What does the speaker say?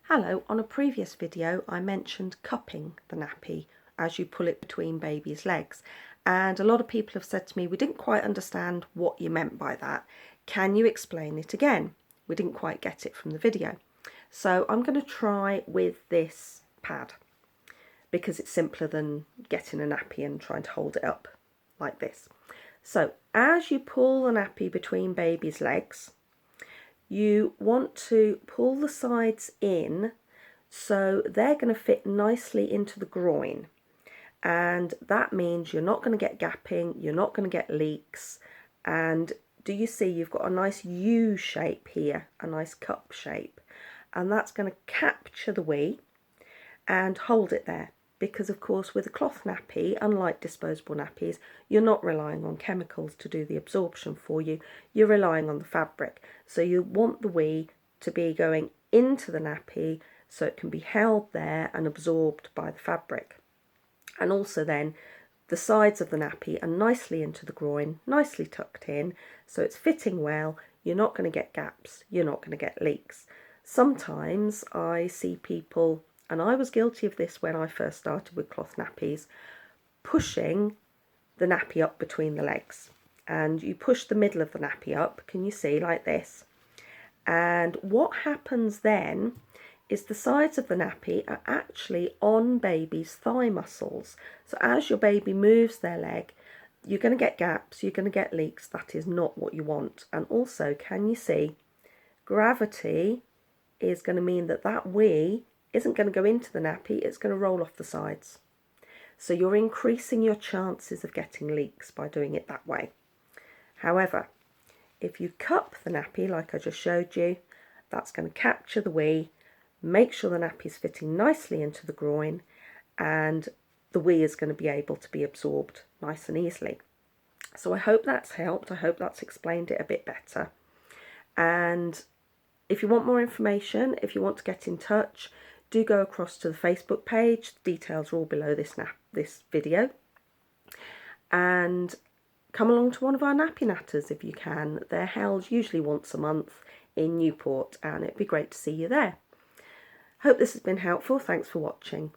Hello, on a previous video I mentioned cupping the nappy as you pull it between baby's legs, and a lot of people have said to me, we didn't quite understand what you meant by that. Can you explain it again? We didn't quite get it from the video. So I'm going to try with this pad because it's simpler than getting a nappy and trying to hold it up like this. So as you pull the nappy between baby's legs, you want to pull the sides in so they're going to fit nicely into the groin, and that means you're not going to get gapping, you're not going to get leaks. And do you see you've got a nice U shape here, a nice cup shape, and that's going to capture the wee and hold it there. Because of course with a cloth nappy, unlike disposable nappies, you're not relying on chemicals to do the absorption for you, you're relying on the fabric. So you want the wee to be going into the nappy so it can be held there and absorbed by the fabric. And also then the sides of the nappy are nicely into the groin, nicely tucked in, so it's fitting well, you're not going to get gaps, you're not going to get leaks. Sometimes I see people, and I was guilty of this when I first started with cloth nappies, pushing the nappy up between the legs. And you push the middle of the nappy up, can you see, like this? And what happens then is the sides of the nappy are actually on baby's thigh muscles. So as your baby moves their leg, you're going to get gaps, you're going to get leaks. That is not what you want. And also, can you see, gravity is going to mean that that wee isn't going to go into the nappy, it's going to roll off the sides. So you're increasing your chances of getting leaks by doing it that way. However, if you cup the nappy like I just showed you, that's going to capture the wee, make sure the nappy is fitting nicely into the groin, and the wee is going to be able to be absorbed nice and easily. So I hope that's helped, I hope that's explained it a bit better. And if you want more information, if you want to get in touch, do go across to the Facebook page. The details are all below this video. And come along to one of our nappy natters if you can. They're held usually once a month in Newport, and it'd be great to see you there. Hope this has been helpful. Thanks for watching.